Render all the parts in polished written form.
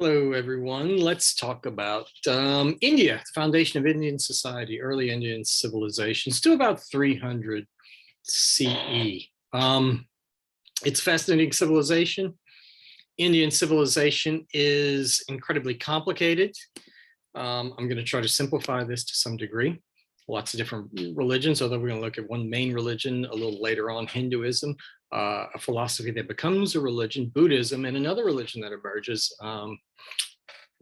Hello, everyone. Let's talk about India, the foundation of Indian society, early Indian civilizations to about 300 CE. It's a fascinating civilization. Indian civilization is incredibly complicated. I'm going to try to simplify this to some degree. Lots of different religions, although we're going to look at one main religion a little later on, Hinduism, a philosophy that becomes a religion, Buddhism, and another religion that emerges,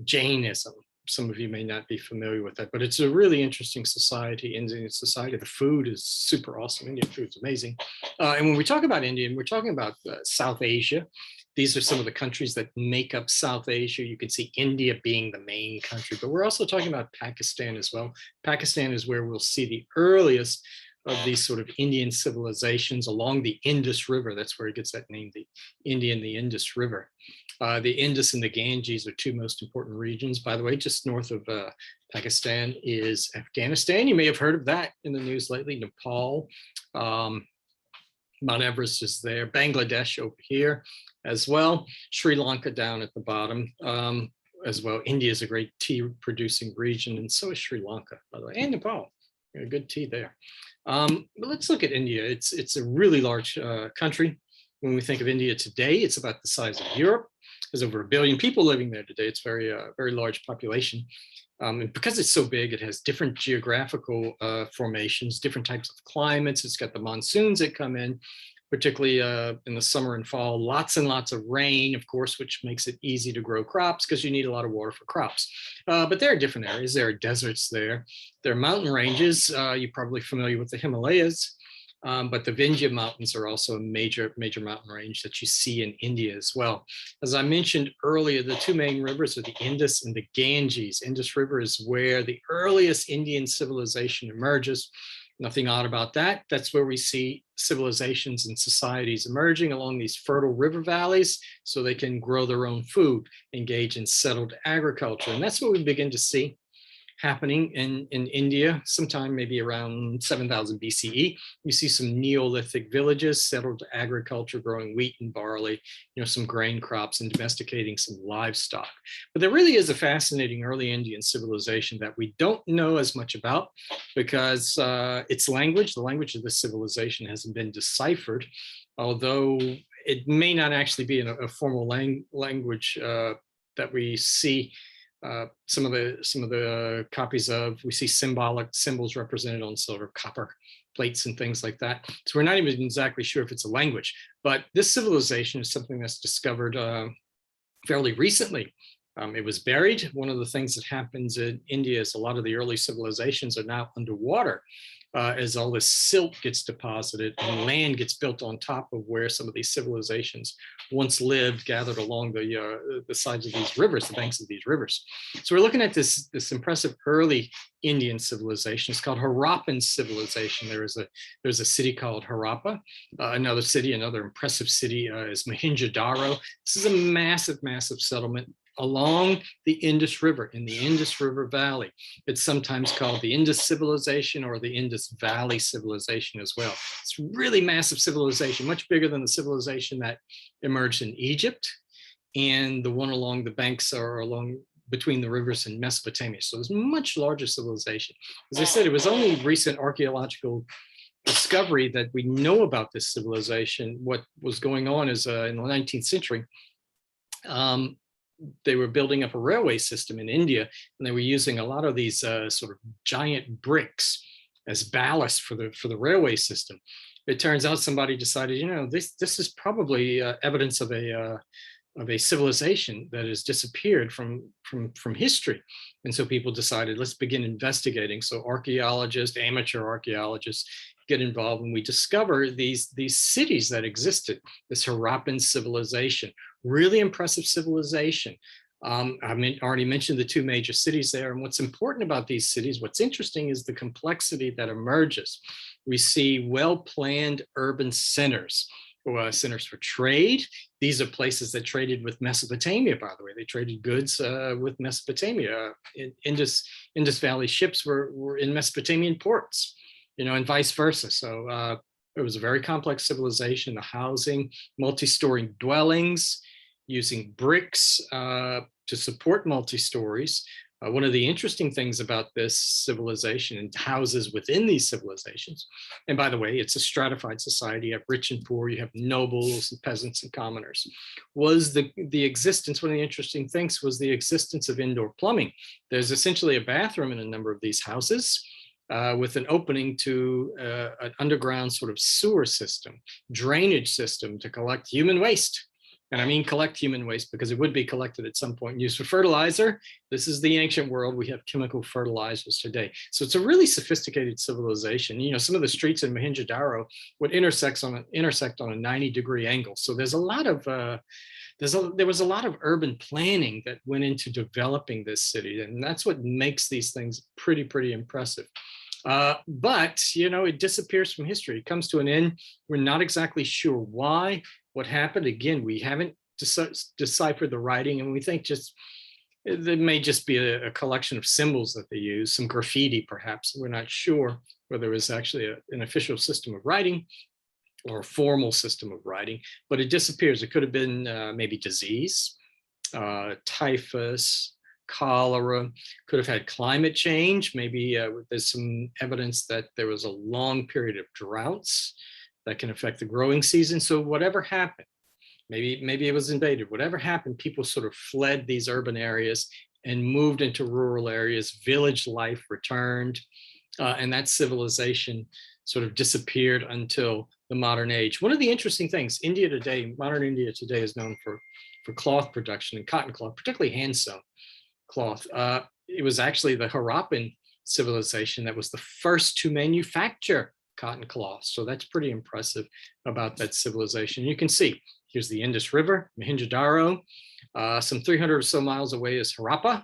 Jainism. Some of you may not be familiar with that, but it's a really interesting society, Indian society. The food is super awesome. Indian food is amazing. And when we talk about Indian, we're talking about South Asia. These are some of the countries that make up South Asia. You can see India being the main country, but we're also talking about Pakistan as well. Pakistan is where we'll see the earliest of these sort of Indian civilizations along the Indus River. That's where it gets that name, the Indus River. The Indus and the Ganges are two most important regions. By the way, just north of Pakistan is Afghanistan. You may have heard of that in the news lately. Nepal, Mount Everest is there. Bangladesh over here as well. Sri Lanka down at the bottom as well. India is a great tea producing region, and so is Sri Lanka, by the way, and Nepal. Good tea there. But let's look at India. It's a really large country. When we think of India today, it's about the size of Europe. There's over 1 billion people living there today. It's very large population. And because it's so big, it has different geographical formations, different types of climates. It's got the monsoons that come in, particularly in the summer and fall, lots and lots of rain, of course, which makes it easy to grow crops because you need a lot of water for crops. But there are different areas. There are deserts there. There are mountain ranges. You're probably familiar with the Himalayas. But the Vindhya Mountains are also a major mountain range that you see in India as well. As I mentioned earlier, the two main rivers are the Indus and the Ganges. Indus River is where the earliest Indian civilization emerges. Nothing odd about that. That's where we see civilizations and societies emerging along these fertile river valleys so they can grow their own food, engage in settled agriculture. And that's what we begin to see happening in India, sometime maybe around 7000 BCE. You see some Neolithic villages settled to agriculture, growing wheat and barley, some grain crops and domesticating some livestock. But there really is a fascinating early Indian civilization that we don't know as much about because its language, the language of this civilization hasn't been deciphered, although it may not actually be in a formal language that we see. Some of the copies of, we see symbolic symbols represented on silver, copper plates and things like that. So we're not even exactly sure if it's a language, but this civilization is something that's discovered fairly recently. It was buried. One of the things that happens in India is a lot of the early civilizations are now underwater as all this silt gets deposited and land gets built on top of where some of these civilizations once lived, gathered along the sides of these rivers, the banks of these rivers. So we're looking at this impressive early Indian civilization. It's called Harappan civilization. There's a city called Harappa. Another impressive city is Mohenjo-daro. This is a massive settlement along the Indus River, in the Indus River Valley. It's sometimes called the Indus civilization or the Indus Valley civilization as well. It's really massive civilization, much bigger than the civilization that emerged in Egypt and the one along the banks or along between the rivers in Mesopotamia. So it's much larger civilization. As I said, it was only recent archaeological discovery that we know about this civilization. What was going on is in the 19th century, they were building up a railway system in India, and they were using a lot of these sort of giant bricks as ballast for the railway system. It turns out somebody decided, this is probably evidence of a civilization that has disappeared from history. And so people decided, let's begin investigating. So archaeologists, amateur archaeologists get involved, and we discover these cities that existed, this Harappan civilization, really impressive civilization. I already mentioned the two major cities there. And what's important about these cities, what's interesting is the complexity that emerges. We see well-planned urban centers. Centers for trade. These are places that traded with Mesopotamia, by the way. They traded goods with Mesopotamia. Indus Valley ships were in Mesopotamian ports, and vice versa. So it was a very complex civilization. The housing, multi-story dwellings, using bricks, to support multi-stories. One of the interesting things about this civilization and houses within these civilizations, and by the way, it's a stratified society. You have rich and poor, you have nobles and peasants and commoners, was the existence, one of the interesting things was the existence of indoor plumbing. There's essentially a bathroom in a number of these houses, with an opening to an underground sort of sewer system, drainage system to collect human waste. And I mean collect human waste because it would be collected at some point and used for fertilizer. This is the ancient world. We have chemical fertilizers today. So it's a really sophisticated civilization. You know, some of the streets in Mohenjo-Daro would intersect on a 90-degree angle. So there's a lot of there was a lot of urban planning that went into developing this city, and that's what makes these things pretty impressive. But you know, it disappears from history. It comes to an end. We're not exactly sure why. What happened? Again, we haven't deciphered the writing, and we think just there may just be a collection of symbols that they use, some graffiti perhaps. We're not sure whether it was actually an official system of writing or a formal system of writing, but it disappears. It could have been maybe disease, typhus, cholera, could have had climate change. Maybe there's some evidence that there was a long period of droughts that can affect the growing season. So whatever happened, maybe it was invaded, whatever happened, people sort of fled these urban areas and moved into rural areas. Village life returned, and that civilization sort of disappeared until the modern age. One of the interesting things, India today, modern India today is known for cloth production and cotton cloth, particularly hand sewn cloth. It was actually the Harappan civilization that was the first to manufacture cotton cloth. So that's pretty impressive about that civilization. You can see, here's the Indus River, Mohenjo-Daro. Some 300 or so miles away is Harappa.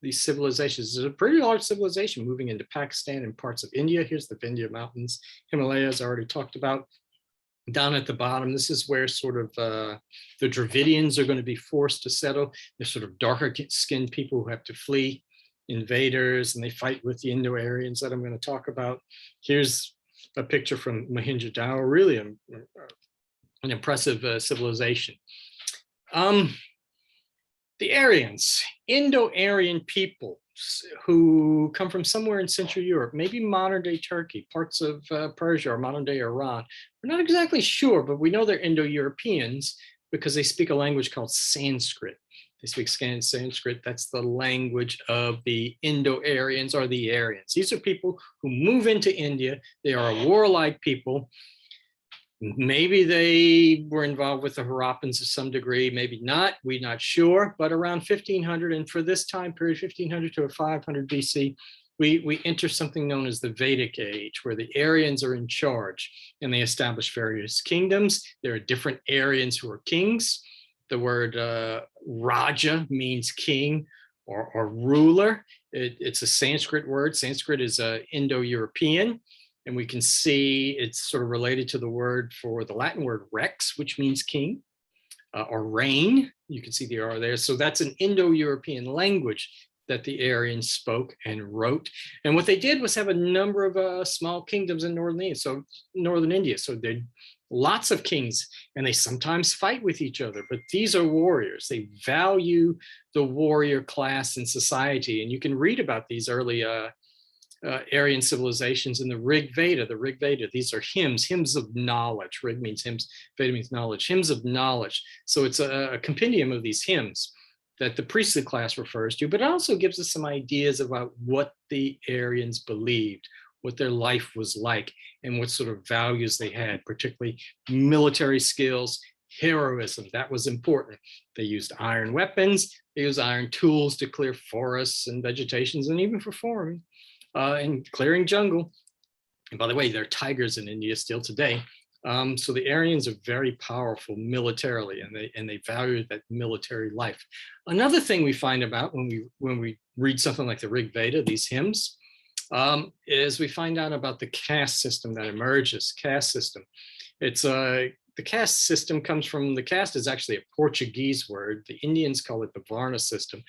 These civilizations, is a pretty large civilization moving into Pakistan and parts of India. Here's the Vindhya Mountains, Himalayas, I already talked about. Down at the bottom, this is where sort of the Dravidians are going to be forced to settle. They're sort of darker skinned people who have to flee invaders, and they fight with the Indo-Aryans that I'm going to talk about. Here's a picture from Mohenjo-Daro, really an impressive civilization. The Aryans, Indo-Aryan people who come from somewhere in Central Europe, maybe modern day Turkey, parts of Persia or modern day Iran. We're not exactly sure, but we know they're Indo-Europeans because they speak a language called Sanskrit. They speak Sanskrit. That's the language of the Indo-Aryans or the Aryans. These are people who move into India. They are a warlike people. Maybe they were involved with the Harappans to some degree, maybe not, we're not sure, but around 1500, and for this time period, 1500 to 500 BC, we enter something known as the Vedic age, where the Aryans are in charge, and they establish various kingdoms. There are different Aryans who are kings. The word Raja means king or ruler. It's a Sanskrit word. Sanskrit is Indo-European. And we can see it's sort of related to the word for the Latin word rex, which means king, or reign. You can see the R there. So that's an Indo-European language that the Aryans spoke and wrote. And what they did was have a number of small kingdoms in northern India. So there lots of kings, and they sometimes fight with each other, but these are warriors. They value the warrior class in society. And you can read about these early Aryan civilizations in the Rig Veda. The Rig Veda, these are hymns of knowledge. Rig means hymns, Veda means knowledge, hymns of knowledge. So it's a compendium of these hymns that the priestly class refers to, but it also gives us some ideas about what the Aryans believed, what their life was like, and what sort of values they had, particularly military skills, heroism. That was important. They used iron weapons, they used iron tools to clear forests and vegetations, and even for farming. And clearing jungle. And by the way, there are tigers in India still today. So the Aryans are very powerful militarily, and they value that military life. Another thing we find about when we read something like the Rig Veda, these hymns, is we find out about the caste system that emerges. Caste system. It's the caste system comes from, the caste is actually a Portuguese word. The Indians call it the Varna system.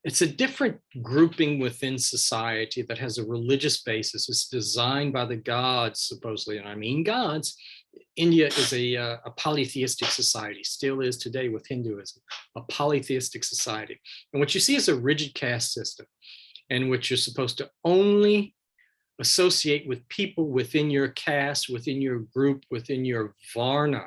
It's a different grouping within society that has a religious basis. It's designed by the gods, supposedly, and I mean gods, India is a polytheistic society, still is today with Hinduism, a polytheistic society. And what you see is a rigid caste system in which you're supposed to only associate with people within your caste, within your group, within your Varna.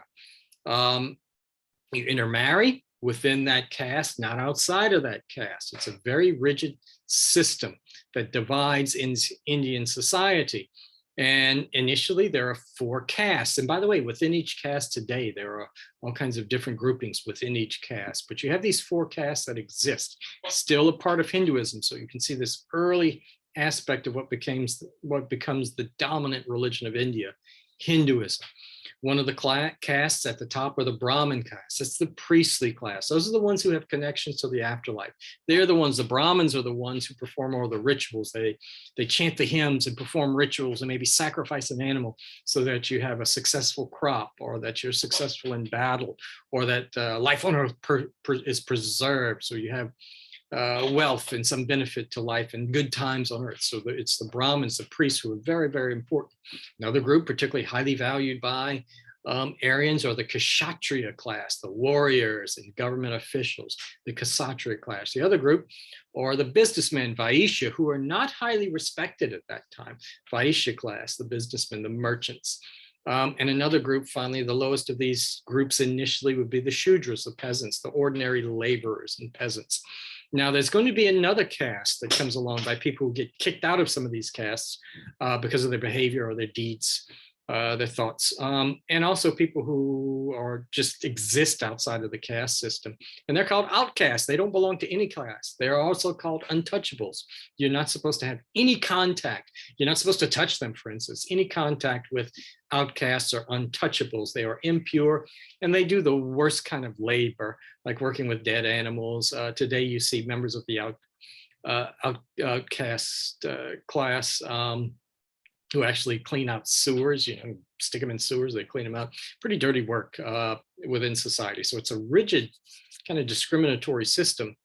You intermarry within that caste, not outside of that caste. It's a very rigid system that divides in Indian society. And initially there are 4 castes. And by the way, within each caste today, there are all kinds of different groupings within each caste, but you have these 4 castes that exist, still a part of Hinduism. So you can see this early aspect of what becomes the dominant religion of India, Hinduism. One of the castes at the top are the Brahmin castes. It's the priestly class. Those are the ones who have connections to the afterlife. They're the ones, the Brahmins are the ones who perform all the rituals. They chant the hymns and perform rituals and maybe sacrifice an animal so that you have a successful crop, or that you're successful in battle, or that life on earth is preserved. So you have wealth and some benefit to life and good times on earth. So it's the Brahmins, the priests, who are very, very important. Another group particularly highly valued by Aryans are the Kshatriya class, the warriors and government officials, the Kshatriya class. The other group are the businessmen, Vaishya, who are not highly respected at that time. Vaishya class, the businessmen, the merchants. And another group, finally, the lowest of these groups initially would be the Shudras, the peasants, the ordinary laborers and peasants. Now, there's going to be another caste that comes along by people who get kicked out of some of these castes because of their behavior or their deeds, their thoughts, and also people who are just exist outside of the caste system. And they're called outcasts. They don't belong to any class. They're also called untouchables. You're not supposed to have any contact. You're not supposed to touch them, for instance, any contact with outcasts or untouchables. They are impure, and they do the worst kind of labor, like working with dead animals. Today, you see members of the outcast class who actually clean out sewers, stick them in sewers, they clean them out. Pretty dirty work within society. So it's a rigid kind of discriminatory system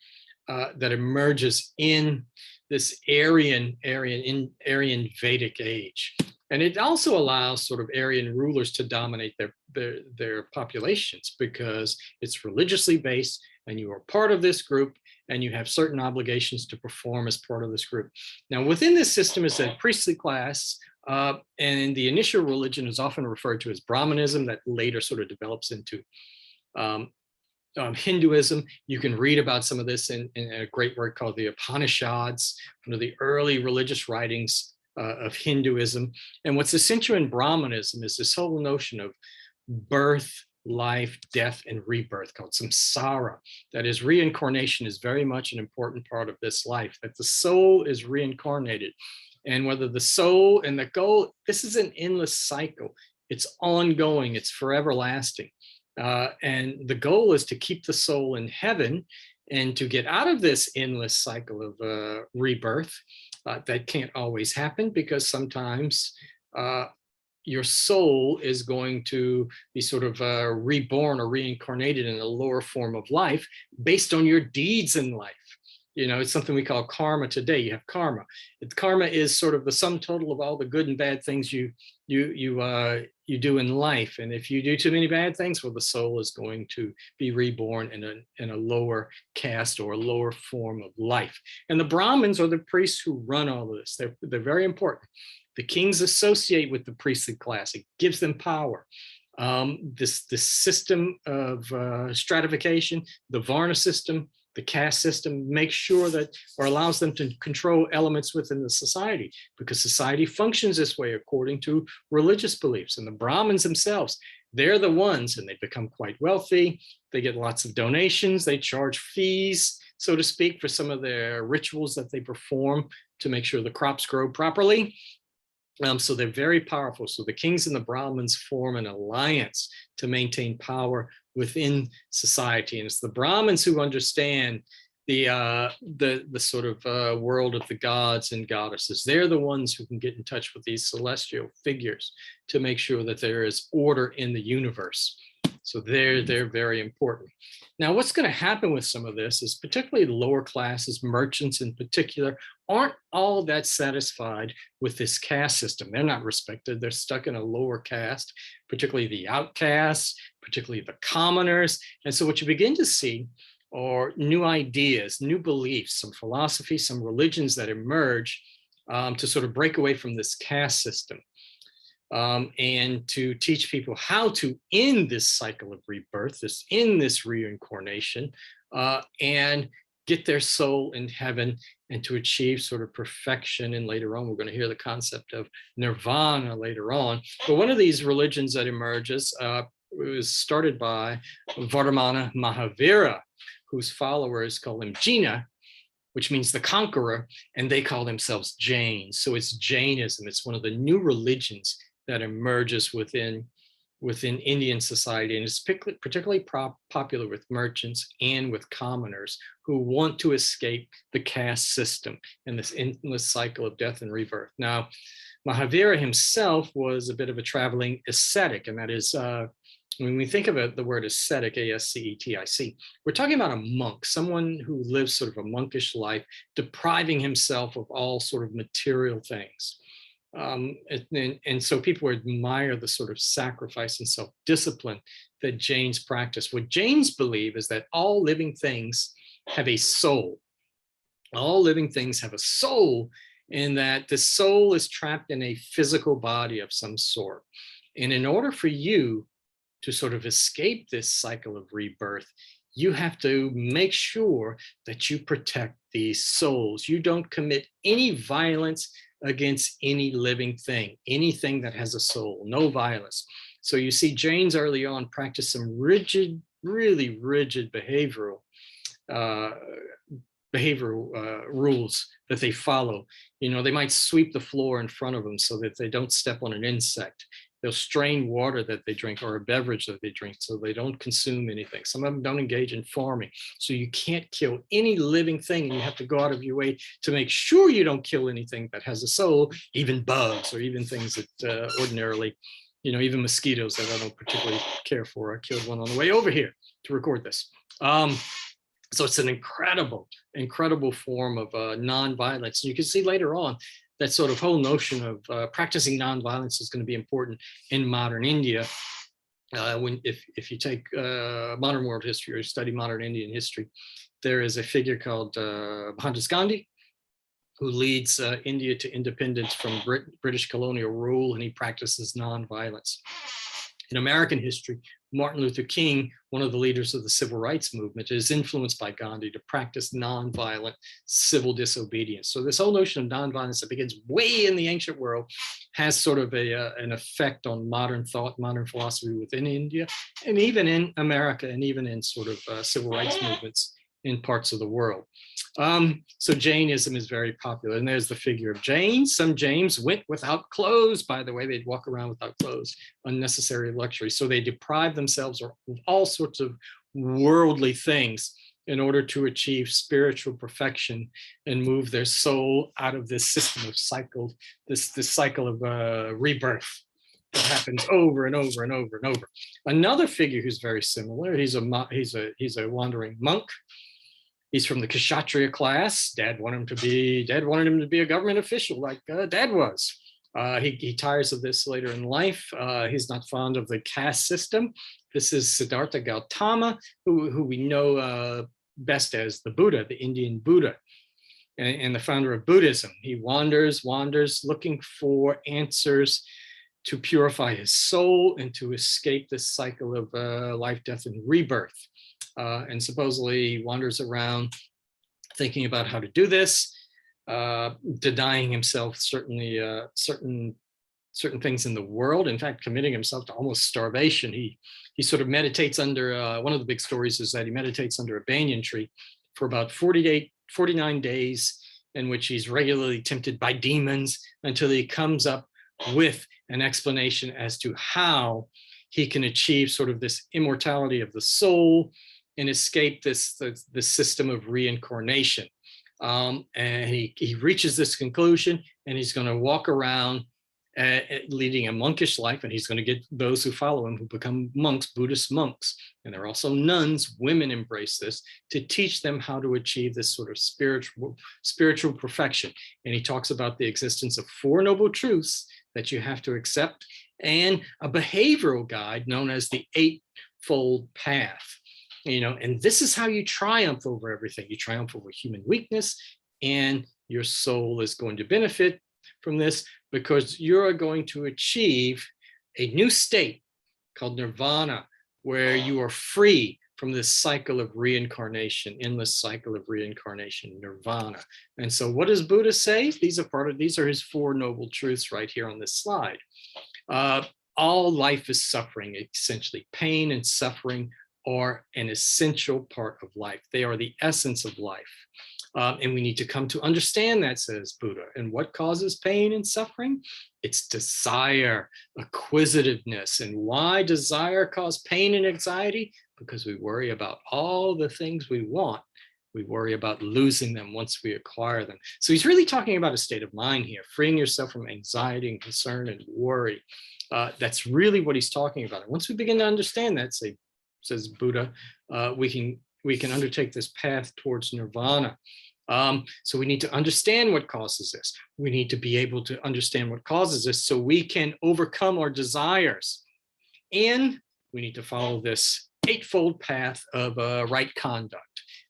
that emerges in this Aryan Vedic age. And it also allows sort of Aryan rulers to dominate their populations, because it's religiously based and you are part of this group and you have certain obligations to perform as part of this group. Now, within this system is a priestly class, and the initial religion is often referred to as Brahmanism, that later sort of develops into Hinduism. You can read about some of this in a great work called the Upanishads, one of the early religious writings of Hinduism. And what's essential in Brahmanism is this whole notion of birth, life, death, and rebirth, called samsara. That is, reincarnation is very much an important part of this life, that the soul is reincarnated. And whether the soul and the goal, this is an endless cycle. It's ongoing, it's forever lasting. And the goal is to keep the soul in heaven and to get out of this endless cycle of rebirth. That can't always happen, because sometimes your soul is going to be sort of reborn or reincarnated in a lower form of life based on your deeds in life. It's something we call karma today. You have karma. Karma is sort of the sum total of all the good and bad things you do in life. And if you do too many bad things, well, the soul is going to be reborn in a lower caste or a lower form of life. And the Brahmins are the priests who run all of this. They're very important. The kings associate with the priestly class. It gives them power. This system of stratification, the Varna system, the caste system, makes sure that, or allows them to control elements within the society, because society functions this way according to religious beliefs. And the Brahmins themselves, they're the ones, and they become quite wealthy. They get lots of donations. They charge fees, so to speak, for some of their rituals that they perform to make sure the crops grow properly. So they're very powerful. So the kings and the Brahmins form an alliance to maintain power within society. And it's the Brahmins who understand the sort of world of the gods and goddesses. They're the ones who can get in touch with these celestial figures to make sure that there is order in the universe. So they're very important. Now, what's going to happen with some of this is particularly the lower classes, merchants in particular, aren't all that satisfied with this caste system. They're not respected. They're stuck in a lower caste, particularly the outcasts, particularly the commoners. And so what you begin to see are new ideas, new beliefs, some philosophies, some religions that emerge to sort of break away from this caste system. And to teach people how to end this cycle of rebirth, end this reincarnation, and get their soul in heaven and to achieve sort of perfection. And later on, we're going to hear the concept of nirvana later on. But one of these religions that emerges was started by Vardhamana Mahavira, whose followers call him Jina, which means the conqueror, and they call themselves Jains. So it's Jainism. It's one of the new religions that emerges within Indian society, and it's particularly popular with merchants and with commoners who want to escape the caste system and this endless cycle of death and rebirth. Now, Mahavira himself was a bit of a traveling ascetic, and that is, when we think about the word ascetic, A-S-C-E-T-I-C, we're talking about a monk, someone who lives sort of a monkish life, depriving himself of all sort of material things. And so people admire the sort of sacrifice and self-discipline that Jains practice. What Jains believe is that all living things have a soul. All living things have a soul, in that the soul is trapped in a physical body of some sort. And in order for you to sort of escape this cycle of rebirth, you have to make sure that you protect these souls. You don't commit any violence against any living thing, anything that has a soul, no violence. So you see Jains early on practice some rigid, really rigid behavioral rules that they follow. You know, they might sweep the floor in front of them so that they don't step on an insect. They'll strain water that they drink or a beverage that they drink so they don't consume anything. Some of them don't engage in farming. So you can't kill any living thing, and you have to go out of your way to make sure you don't kill anything that has a soul, even bugs or even things that ordinarily, you know, even mosquitoes that I don't particularly care for. I killed one on the way over here to record this. So it's an incredible, incredible form of nonviolence. You can see later on that sort of whole notion of practicing nonviolence is going to be important in modern India. If you take modern world history or you study modern Indian history, there is a figure called Mohandas Gandhi, who leads India to independence from British colonial rule, and he practices nonviolence. In American history, Martin Luther King, one of the leaders of the civil rights movement, is influenced by Gandhi to practice nonviolent civil disobedience. So this whole notion of nonviolence that begins way in the ancient world has sort of an effect on modern thought, modern philosophy within India, and even in America, and even in sort of civil rights movements in parts of the world. So Jainism is very popular, and there's the figure of Jains. Some Jains went without clothes, by the way. They'd walk around without clothes, unnecessary luxury. So they deprive themselves of all sorts of worldly things in order to achieve spiritual perfection and move their soul out of this system of cycle, this cycle of rebirth that happens over and over and over and over. Another figure who's very similar, he's a wandering monk. He's from the Kshatriya class. Dad wanted him to be a government official like Dad was. He tires of this later in life. He's not fond of the caste system. This is Siddhartha Gautama, who we know best as the Buddha, the Indian Buddha, and the founder of Buddhism. He wanders looking for answers to purify his soul and to escape this cycle of life, death, and rebirth. And supposedly wanders around thinking about how to do this, denying himself certain things in the world. In fact, committing himself to almost starvation. He sort of meditates under, one of the big stories is that he meditates under a banyan tree for about 49 days, in which he's regularly tempted by demons until he comes up with an explanation as to how he can achieve sort of this immortality of the soul and escape this system of reincarnation. And he reaches this conclusion, and he's going to walk around leading a monkish life, and he's going to get those who follow him who become monks, Buddhist monks. And there are also nuns, women embrace this to teach them how to achieve this sort of spiritual perfection. And he talks about the existence of 4 noble truths that you have to accept, and a behavioral guide known as the Eightfold Path. And this is how you triumph over everything. You triumph over human weakness, and your soul is going to benefit from this, because you're going to achieve a new state called nirvana, where you are free from this cycle of reincarnation, endless cycle of reincarnation, nirvana. And so what does Buddha say? These are his 4 noble truths right here on this slide. All life is suffering, essentially. Pain and suffering are an essential part of life. They are the essence of life. And we need to come to understand that, says Buddha. And what causes pain and suffering? It's desire, acquisitiveness. And why desire cause pain and anxiety? Because we worry about all the things we want. We worry about losing them once we acquire them. So he's really talking about a state of mind here, freeing yourself from anxiety and concern and worry. That's really what he's talking about. And once we begin to understand that, says Buddha, we can undertake this path towards nirvana. So we need to understand what causes this. We need to be able to understand what causes this so we can overcome our desires. And we need to follow this 8-fold path of right conduct.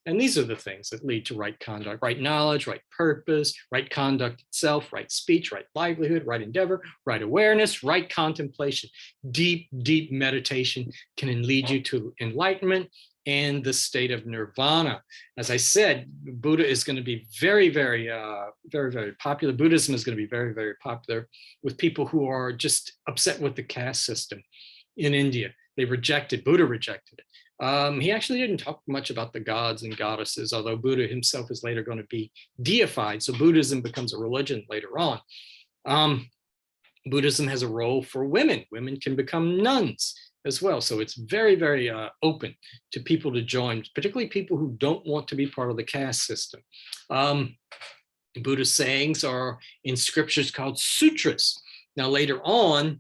And these are the things that lead to right conduct: right knowledge, right purpose, right conduct itself, right speech, right livelihood, right endeavor, right awareness, right contemplation. Deep, deep meditation can lead you to enlightenment and the state of nirvana. As I said, Buddha is going to be very, very, very, very popular. Buddhism is going to be very, very popular with people who are just upset with the caste system in India. Buddha rejected it. He actually didn't talk much about the gods and goddesses, although Buddha himself is later going to be deified. So Buddhism becomes a religion later on. Buddhism has a role for women. Women can become nuns as well. So it's very, very open to people to join, particularly people who don't want to be part of the caste system. Buddha's sayings are in scriptures called sutras. Now, later on,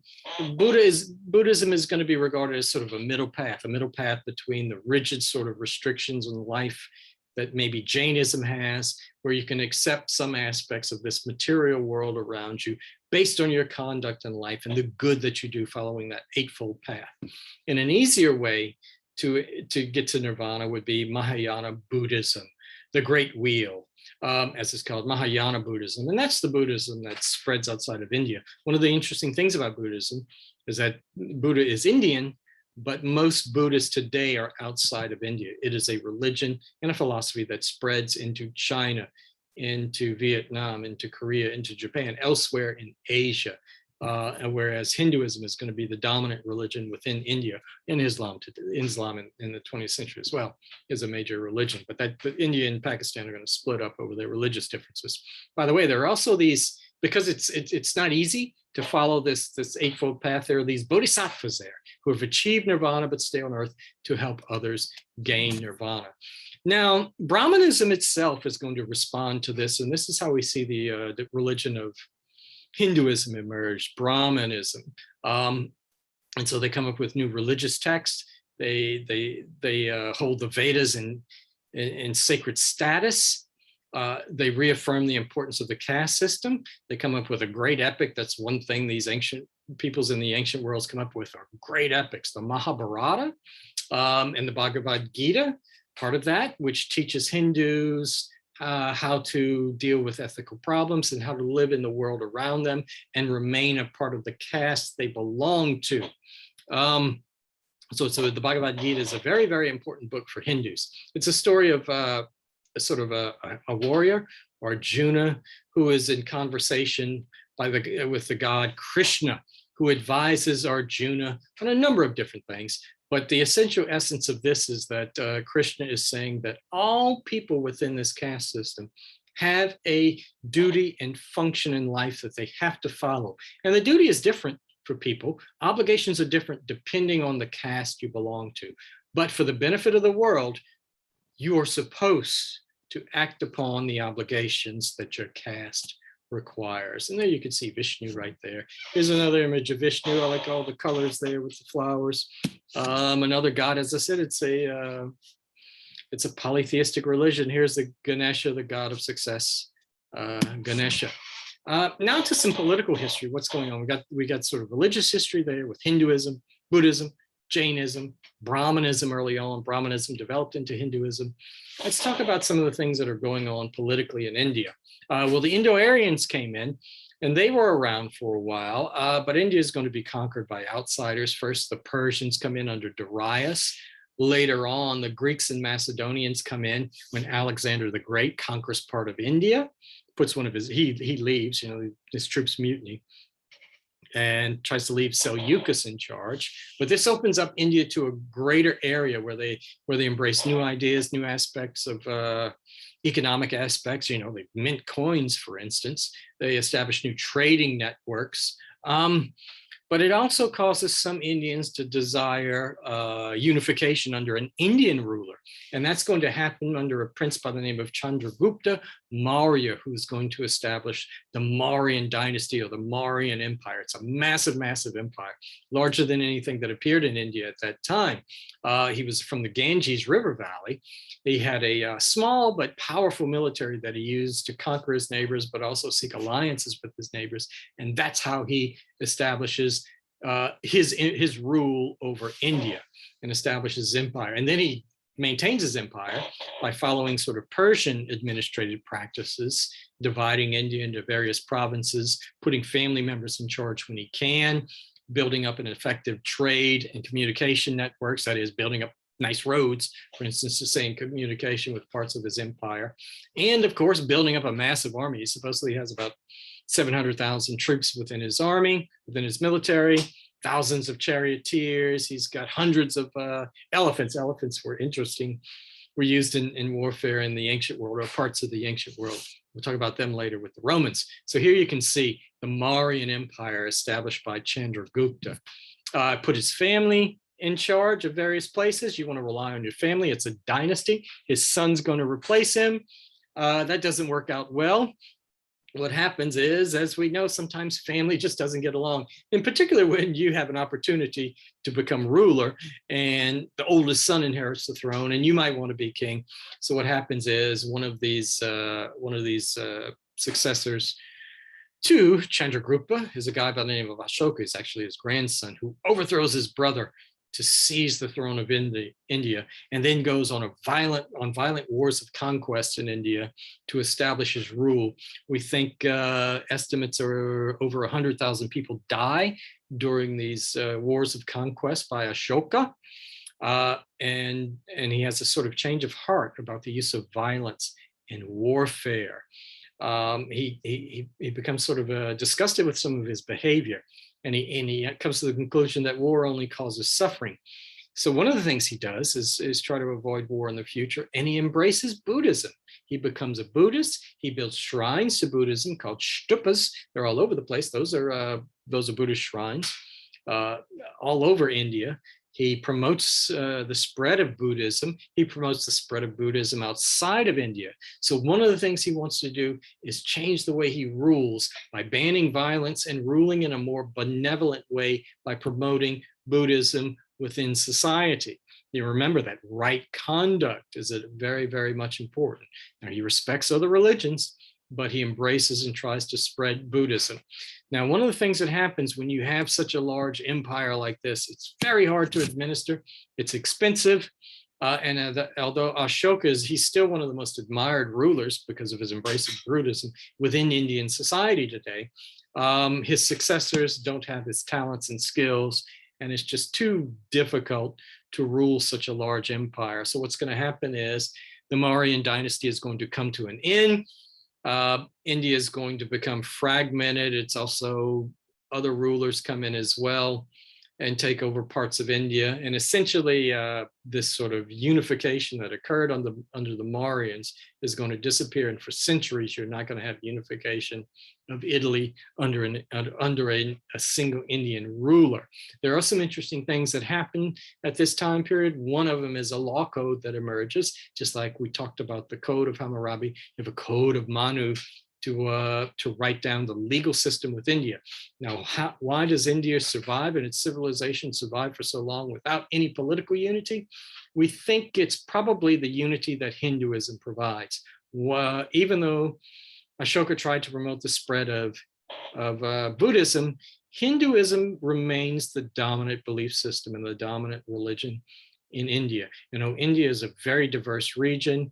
Buddhism is going to be regarded as sort of a middle path between the rigid sort of restrictions on life that maybe Jainism has, where you can accept some aspects of this material world around you based on your conduct in life and the good that you do following that 8-fold path. And an easier way to get to nirvana would be Mahayana Buddhism, the Great Wheel, as it's called, Mahayana Buddhism. And that's the Buddhism that spreads outside of India. One of the interesting things about Buddhism is that Buddha is Indian, but most Buddhists today are outside of India. It is a religion and a philosophy that spreads into China, into Vietnam, into Korea, into Japan, elsewhere in Asia. And whereas Hinduism is going to be the dominant religion within India, and Islam in the 20th century as well is a major religion. But India and Pakistan are going to split up over their religious differences. By the way, there are also these, because it's not easy to follow this 8-fold path. There are these bodhisattvas there who have achieved nirvana but stay on earth to help others gain nirvana. Now, Brahmanism itself is going to respond to this, and this is how we see the religion of Hinduism emerged, Brahmanism. And so they come up with new religious texts. They hold the Vedas in sacred status. They reaffirm the importance of the caste system. They come up with a great epic. That's one thing these ancient peoples in the ancient worlds come up with, are great epics. The Mahabharata and the Bhagavad Gita, part of that, which teaches Hindus how to deal with ethical problems and how to live in the world around them and remain a part of the caste they belong to. So the Bhagavad Gita is a very, very important book for Hindus. It's a story of a warrior, Arjuna, who is in conversation with the god Krishna, who advises Arjuna on a number of different things. But the essential essence of this is that Krishna is saying that all people within this caste system have a duty and function in life that they have to follow. And the duty is different for people. Obligations are different depending on the caste you belong to. But for the benefit of the world, you are supposed to act upon the obligations that your caste requires. And there you can see Vishnu right there. Here's another image of Vishnu. I like all the colors there with the flowers. Another god, as I said, it's a polytheistic religion. Here's the Ganesha, the god of success, Ganesha. Now to some political history. What's going on? We got sort of religious history there with Hinduism, Buddhism, Jainism, Brahmanism early on. Brahmanism developed into Hinduism. Let's talk about some of the things that are going on politically in India. Well, the Indo-Aryans came in, and they were around for a while, but India is going to be conquered by outsiders. First, the Persians come in under Darius. Later on, the Greeks and Macedonians come in when Alexander the Great conquers part of India, puts one of his, he leaves, his troops mutiny, and tries to leave Seleucus in charge. But this opens up India to a greater area where they embrace new ideas, new aspects of economic aspects. They mint coins, for instance. They establish new trading networks. But it also causes some Indians to desire unification under an Indian ruler. And that's going to happen under a prince by the name of Chandragupta Maurya, who's going to establish the Mauryan dynasty or the Mauryan Empire. It's a massive, massive empire, larger than anything that appeared in India at that time. He was from the Ganges River Valley. He had a small but powerful military that he used to conquer his neighbors, but also seek alliances with his neighbors. And that's how he establishes his rule over India and establishes his empire. And then he maintains his empire by following sort of Persian administrative practices, dividing India into various provinces, putting family members in charge when he can, building up an effective trade and communication networks, that is, building up nice roads, for instance, to stay in communication with parts of his empire. And of course, building up a massive army. He supposedly has about 700,000 troops within his army, within his military, thousands of charioteers. He's got hundreds of elephants. Elephants were used in warfare in the ancient world, or parts of the ancient world. We'll talk about them later with the Romans. So here you can see the Mauryan Empire established by Chandragupta. Put his family in charge of various places. You want to rely on your family. It's a dynasty. His son's going to replace him. That doesn't work out well. What happens is, as we know, sometimes family just doesn't get along, in particular when you have an opportunity to become ruler and the oldest son inherits the throne and you might want to be king. So what happens is one of these successors to Chandragupta is a guy by the name of Ashoka. He's actually his grandson, who overthrows his brother to seize the throne of India, and then goes on violent wars of conquest in India to establish his rule. We think estimates are over 100,000 people die during these wars of conquest by Ashoka. And he has a sort of change of heart about the use of violence in warfare. He becomes sort of disgusted with some of his behavior. And he comes to the conclusion that war only causes suffering. So one of the things he does is try to avoid war in the future, and he embraces Buddhism. He becomes a Buddhist. He builds shrines to Buddhism called stupas. They're all over the place. Those are Buddhist shrines all over India. He promotes the spread of Buddhism. He promotes the spread of Buddhism outside of India. So one of the things he wants to do is change the way he rules by banning violence and ruling in a more benevolent way by promoting Buddhism within society. You remember that right conduct is very, very much important. Now, he respects other religions, but he embraces and tries to spread Buddhism. Now, one of the things that happens when you have such a large empire like this, it's very hard to administer. It's expensive. Although Ashoka he's still one of the most admired rulers because of his embrace of Buddhism within Indian society today, his successors don't have his talents and skills, and it's just too difficult to rule such a large empire. So what's going to happen is the Mauryan dynasty is going to come to an end. India is going to become fragmented. It's also other rulers come in as well and take over parts of India. And essentially, this sort of unification that occurred under the Mauryans is going to disappear. And for centuries, you're not going to have unification of Italy under a single Indian ruler. There are some interesting things that happen at this time period. One of them is a law code that emerges, just like we talked about the Code of Hammurabi. You have a Code of Manu to write down the legal system with India. Now, why does India survive and its civilization survive for so long without any political unity? We think it's probably the unity that Hinduism provides. Even though Ashoka tried to promote the spread of Buddhism, Hinduism remains the dominant belief system and the dominant religion in India. You know, India is a very diverse region.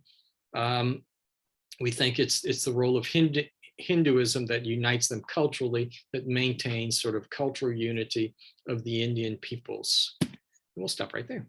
We think it's the role of Hinduism that unites them culturally, that maintains sort of cultural unity of the Indian peoples. And we'll stop right there.